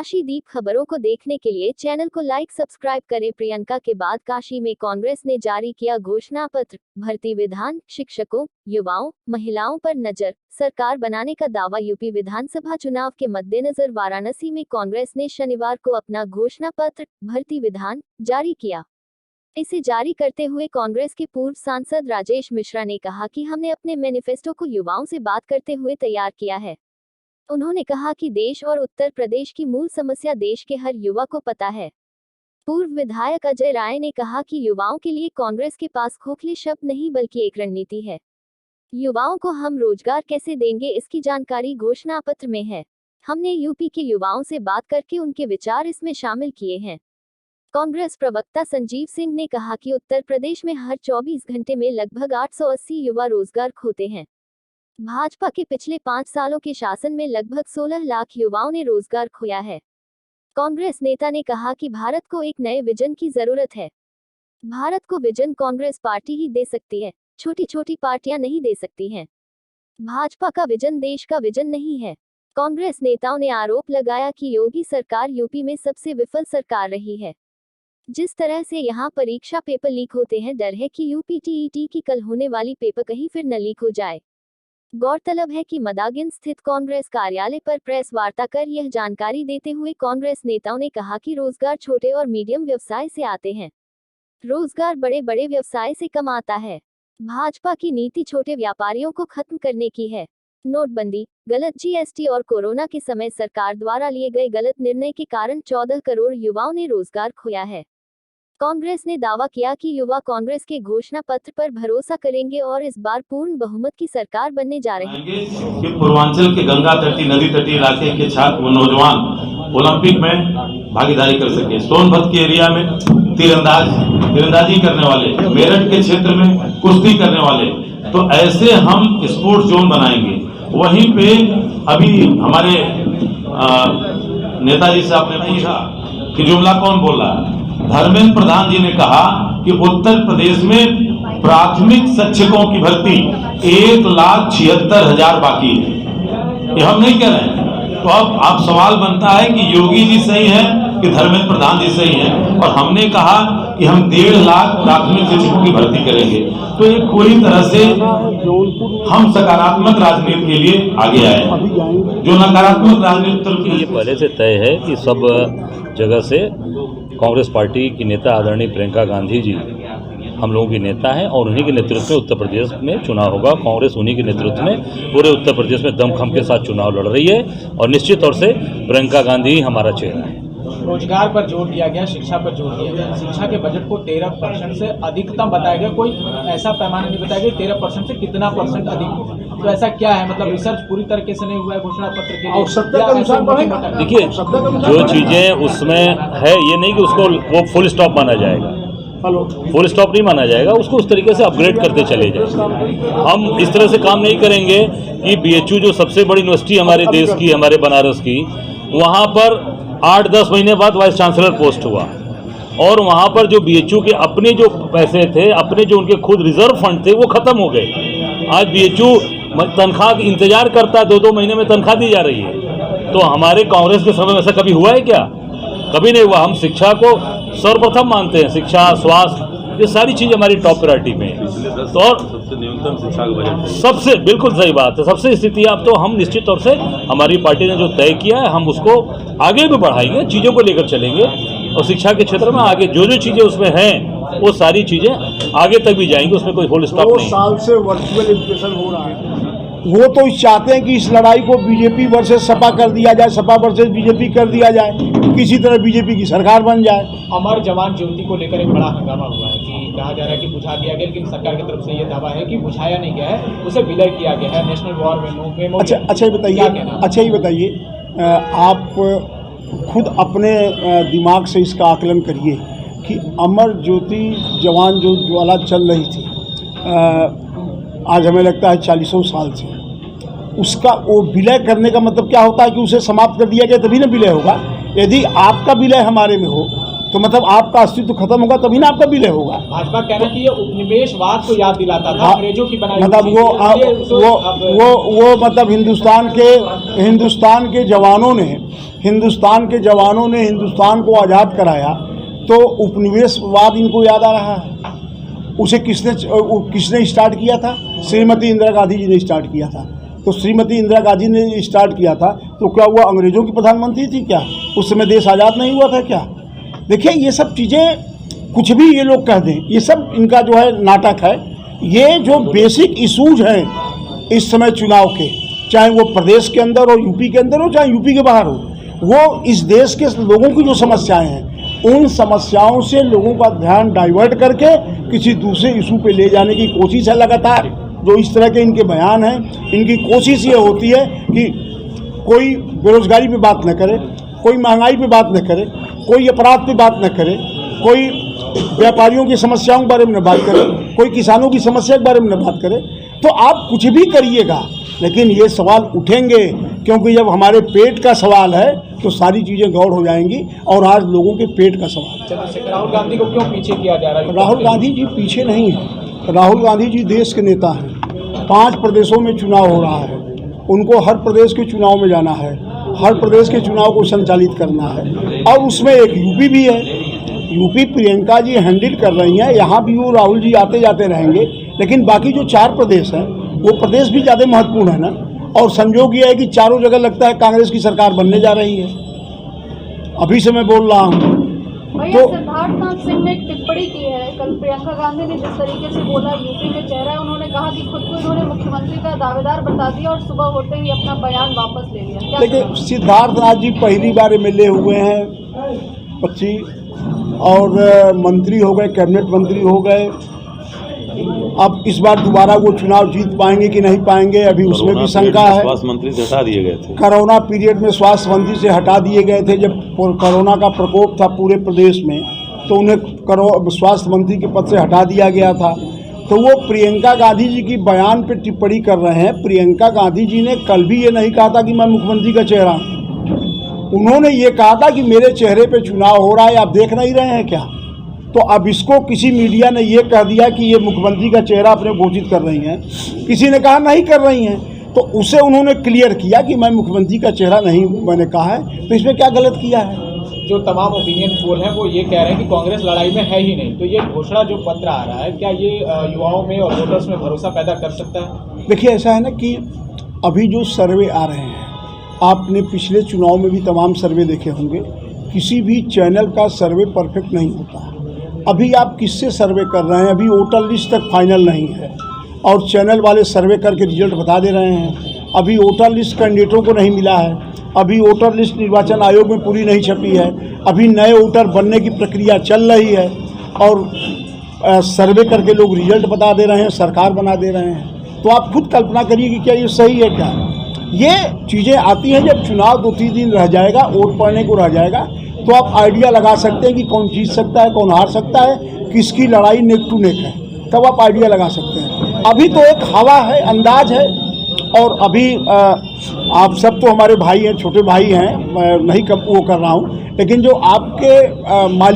काशीदीप खबरों को देखने के लिए चैनल को लाइक सब्सक्राइब करें। प्रियंका के बाद काशी में कांग्रेस ने जारी किया घोषणा पत्र, भर्ती विधान, शिक्षकों, युवाओं, महिलाओं पर नजर, सरकार बनाने का दावा। यूपी विधानसभा चुनाव के मद्देनजर वाराणसी में कांग्रेस ने शनिवार को अपना घोषणा पत्र, भर्ती विधान, जारी किया। इसे जारी करते हुए कांग्रेस के पूर्व सांसद राजेश मिश्रा ने कहा कि हमने अपने मैनिफेस्टो को युवाओं से बात करते हुए तैयार किया है। उन्होंने कहा कि देश और उत्तर प्रदेश की मूल समस्या देश के हर युवा को पता है। पूर्व विधायक अजय राय ने कहा कि युवाओं के लिए कांग्रेस के पास खोखले शब्द नहीं बल्कि एक रणनीति है। युवाओं को हम रोजगार कैसे देंगे, इसकी जानकारी घोषणा पत्र में है। हमने यूपी के युवाओं से बात करके उनके विचार इसमें शामिल किए हैं। कांग्रेस प्रवक्ता संजीव सिंह ने कहा कि उत्तर प्रदेश में हर 24 घंटे में लगभग 880 युवा रोजगार खोते हैं। भाजपा के पिछले 5 सालों के शासन में लगभग 16 लाख युवाओं ने रोजगार खोया है। कांग्रेस नेता ने कहा कि भारत को एक नए विजन की जरूरत है। भारत को विजन कांग्रेस पार्टी ही दे सकती है, छोटी छोटी पार्टियां नहीं दे सकती हैं। भाजपा का विजन देश का विजन नहीं है। कांग्रेस नेताओं ने आरोप लगाया कि योगी सरकार यूपी में सबसे विफल सरकार रही है। जिस तरह से यहां परीक्षा पेपर लीक होते हैं, डर है कि यूपी टीईटी की कल होने वाली पेपर कहीं फिर न लीक हो जाए। गौरतलब है कि मदागिन स्थित कांग्रेस कार्यालय पर प्रेस वार्ता कर यह जानकारी देते हुए कांग्रेस नेताओं ने कहा कि रोजगार छोटे और मीडियम व्यवसाय से आते हैं, रोजगार बड़े बड़े व्यवसाय से कम आता है। भाजपा की नीति छोटे व्यापारियों को खत्म करने की है। नोटबंदी, गलत जीएसटी और कोरोना के समय सरकार द्वारा लिए गए गलत निर्णय के कारण 14 करोड़ युवाओं ने रोजगार खोया है। कांग्रेस ने दावा किया कि युवा कांग्रेस के घोषणा पत्र पर भरोसा करेंगे और इस बार पूर्ण बहुमत की सरकार बनने जा रही है। कि पूर्वांचल के गंगा तटीय नदी तटीय इलाके के छात्र व नौजवान ओलंपिक में भागीदारी कर सके। सोनभद्र के एरिया में तीरंदाजी करने वाले, मेरठ के क्षेत्र में कुश्ती करने वाले, तो ऐसे हम स्पोर्ट्स जोन बनाएंगे। वहीं पे अभी हमारे नेताजी से आपने पूछा कि जुमला कौन बोल रहा है। धर्मेंद्र प्रधान जी ने कहा कि उत्तर प्रदेश में प्राथमिक शिक्षकों की भर्ती 1,76,000 बाकी है। ये हम नहीं कह रहे हैं। तो अब आप सवाल बनता है कि योगी जी सही है कि धर्मेंद्र प्रधान जी सही है। और हमने कहा कि हम 1.5 लाख प्राथमिक शिक्षकों की भर्ती करेंगे। तो ये पूरी तरह से हम सकारात्मक राजनीति के लिए आगे आए हैं। जो नकारात्मक राजनीति ये पहले से तय है कि सब जगह से कांग्रेस पार्टी की नेता आदरणीय प्रियंका गांधी जी हम लोगों की नेता हैं और उन्हीं के नेतृत्व में उत्तर प्रदेश में चुनाव होगा। कांग्रेस उन्हीं के नेतृत्व में पूरे उत्तर प्रदेश में दमखम के साथ चुनाव लड़ रही है और निश्चित तौर से प्रियंका गांधी ही हमारा चेहरा है। रोजगार पर जोर दिया गया, शिक्षा पर जोर दिया गया। शिक्षा के बजट को 13% से अधिकतम बताया गया। कोई ऐसा पैमाना नहीं बताया गया 13% से कितना परसेंट अधिक होगा। तो ऐसा क्या है, मतलब रिसर्च पूरी तरीके से नहीं हुआ है घोषणा पत्र के लिए? देखिए, जो चीजें उसमें है ये नहीं कि उसको वो फुल स्टॉप माना जाएगा। फुल स्टॉप नहीं माना जाएगा, उसको उस तरीके से अपग्रेड करते चले जाएंगे। हम इस तरह से काम नहीं करेंगे कि बीएचयू जो सबसे बड़ी यूनिवर्सिटी हमारे देश की, हमारे बनारस की, वहाँ पर 8-10 महीने बाद वाइस चांसलर पोस्ट हुआ और वहाँ पर जो बीएचयू के अपने जो पैसे थे, अपने जो उनके खुद रिजर्व फंड थे, वो खत्म हो गए। आज बीएचयू तनख्वाह इंतजार करता है, 2-2 महीने में तनख्वाह दी जा रही है। तो हमारे कांग्रेस के समय में ऐसा कभी हुआ है क्या? कभी नहीं हुआ। हम शिक्षा को सर्वप्रथम मानते हैं। शिक्षा, स्वास्थ्य, ये सारी चीज़ हमारी टॉप प्रायोरिटी में है। तो और सबसे न्यूनतम शिक्षा का बजट, सबसे बिल्कुल सही बात है। सबसे स्थिति आप तो हम निश्चित तौर से हमारी पार्टी ने जो तय किया है हम उसको आगे भी बढ़ाएंगे, चीज़ों को लेकर चलेंगे और शिक्षा के क्षेत्र में आगे जो जो चीज़ें उसमें हैं वो सारी चीज़ें आगे तक भी जाएंगी। उसमें कोई फुल स्टॉप नहीं। 2 साल से वर्चुअल एजुकेशन हो रहा है। वो तो चाहते हैं कि इस लड़ाई को बीजेपी वर्सेस सपा कर दिया जाए, सपा वर्सेस बीजेपी कर दिया जाए, किसी तरह बीजेपी की सरकार बन जाए। अमर जवान ज्योति को लेकर एक बड़ा हंगामा हुआ है कि कहा जा रहा है कि बुझा दिया गया, लेकिन सरकार की तरफ से ये दावा है कि बुझाया नहीं गया है, उसे विलय किया गया है। National war memo. अच्छा ही बताइए, आप खुद अपने दिमाग से इसका आकलन करिए कि अमर ज्योति जवान जो ज्वाला चल रही थी, आज हमें लगता है 40 साल से, उसका वो विलय करने का मतलब क्या होता है कि उसे समाप्त कर दिया गया तभी ना विलय होगा। यदि आपका विलय हमारे में हो तो मतलब आपका अस्तित्व खत्म होगा तभी ना आपका विलय होगा। भाजपा कहना कि ये उपनिवेशवाद को याद दिलाता था, अंग्रेजों की बनाई मतलब वो मतलब हिंदुस्तान के जवानों ने हिंदुस्तान को आज़ाद कराया, तो उपनिवेशवाद इनको याद आ रहा है। उसे किसने स्टार्ट किया था? श्रीमती इंदिरा गांधी जी ने स्टार्ट किया था। तो श्रीमती इंदिरा गांधी ने स्टार्ट किया था तो क्या हुआ, अंग्रेजों की प्रधानमंत्री थी क्या? उस समय देश आज़ाद नहीं हुआ था क्या? देखिए ये सब चीज़ें कुछ भी ये लोग कह दें, ये सब इनका जो है नाटक है। ये जो बेसिक इशूज हैं इस समय चुनाव के, चाहे वो प्रदेश के अंदर हो, यूपी के अंदर हो, चाहे यूपी के बाहर हो, वो इस देश के लोगों की जो समस्याएं हैं उन समस्याओं से लोगों का ध्यान डाइवर्ट करके किसी दूसरे इशू पे ले जाने की कोशिश है लगातार। जो इस तरह के इनके बयान हैं, इनकी कोशिश ये होती है कि कोई बेरोजगारी पे बात न करे, कोई महंगाई पे बात न करे, कोई अपराध पे बात न करे, कोई व्यापारियों की समस्याओं के बारे में न बात करे, कोई किसानों की समस्या के बारे में न बात करे। तो आप कुछ भी करिएगा लेकिन ये सवाल उठेंगे, क्योंकि जब हमारे पेट का सवाल है तो सारी चीज़ें गौड़ हो जाएंगी। और आज लोगों के पेट का सवाल है। राहुल गांधी को क्यों पीछे किया जा रहा है? राहुल गांधी जी पीछे नहीं है। राहुल गांधी जी देश के नेता हैं। 5 प्रदेशों में चुनाव हो रहा है, उनको हर प्रदेश के चुनाव में जाना है, हर प्रदेश के चुनाव को संचालित करना है। और उसमें एक यूपी भी है। यूपी प्रियंका जी हैंडल कर रही हैं, यहाँ भी वो राहुल जी आते जाते रहेंगे। लेकिन बाकी जो 4 प्रदेश हैं वो प्रदेश भी ज़्यादा महत्वपूर्ण है ना। और संयोग ये है कि चारों जगह लगता है कांग्रेस की सरकार बनने जा रही है। अभी से मैं बोल रहा हूँ। तो सिद्धार्थनाथ सिंह ने एक टिप्पणी की है कल, प्रियंका गांधी ने जिस तरीके से बोला यूपी में चेहरा है, उन्होंने कहा कि खुद को इन्होंने मुख्यमंत्री का दावेदार बता दिया और सुबह होते ही अपना बयान वापस ले लिया। देखिए सिद्धार्थनाथ जी पहली बार MLA हुए हैं 25 और मंत्री हो गए, कैबिनेट मंत्री हो गए। अब इस बार दोबारा वो चुनाव जीत पाएंगे कि नहीं पाएंगे, अभी उसमें भी शंका है। स्वास्थ्य मंत्री से हटा दिए गए थे। कोरोना पीरियड में स्वास्थ्य मंत्री से हटा दिए गए थे। जब कोरोना का प्रकोप था पूरे प्रदेश में तो उन्हें स्वास्थ्य मंत्री के पद से हटा दिया गया था। तो वो प्रियंका गांधी जी की बयान पे टिप्पणी कर रहे हैं। प्रियंका गांधी जी ने कल भी ये नहीं कहा था कि मैं मुख्यमंत्री का चेहरा हूँ। उन्होंने ये कहा था कि मेरे चेहरे पे चुनाव हो रहा है, आप देख नहीं रहे हैं क्या? तो अब इसको किसी मीडिया ने ये कह दिया कि ये मुख्यमंत्री का चेहरा अपने घोषित कर रही हैं, किसी ने कहा नहीं कर रही हैं। तो उसे उन्होंने क्लियर किया कि मैं मुख्यमंत्री का चेहरा नहीं मैंने कहा है। तो इसमें क्या गलत किया है? जो तमाम ओपिनियन पोल हैं वो ये कह रहे हैं कि कांग्रेस लड़ाई में है ही नहीं। तो ये घोषणा जो पत्र आ रहा है, क्या ये युवाओं में और वोटर्स में भरोसा पैदा कर सकता है? देखिए ऐसा है ना कि अभी जो सर्वे आ रहे हैं, आपने पिछले चुनाव में भी तमाम सर्वे देखे होंगे, किसी भी चैनल का सर्वे परफेक्ट नहीं होता। अभी आप किससे सर्वे कर रहे हैं? अभी वोटर लिस्ट तक फाइनल नहीं है और चैनल वाले सर्वे करके रिजल्ट बता दे रहे हैं। अभी वोटर लिस्ट कैंडिडेटों को नहीं मिला है। अभी वोटर लिस्ट निर्वाचन आयोग में पूरी नहीं छपी है। अभी नए वोटर बनने की प्रक्रिया चल रही है और सर्वे करके लोग रिजल्ट बता दे रहे हैं, सरकार बना दे रहे हैं। तो आप खुद कल्पना करिए कि क्या ये सही है क्या? ये चीज़ें आती हैं जब चुनाव 2-3 दिन रह जाएगा, वोट पड़ने को रह जाएगा, तो आप आइडिया लगा सकते हैं कि कौन जीत सकता है, कौन हार सकता है, किसकी लड़ाई नेक टू नेक है, तब आप आइडिया लगा सकते हैं। अभी तो एक हवा है, अंदाज है। और अभी आप सब तो हमारे भाई हैं, छोटे भाई हैं, मैं नहीं वो कर रहा हूँ, लेकिन जो आपके मालिक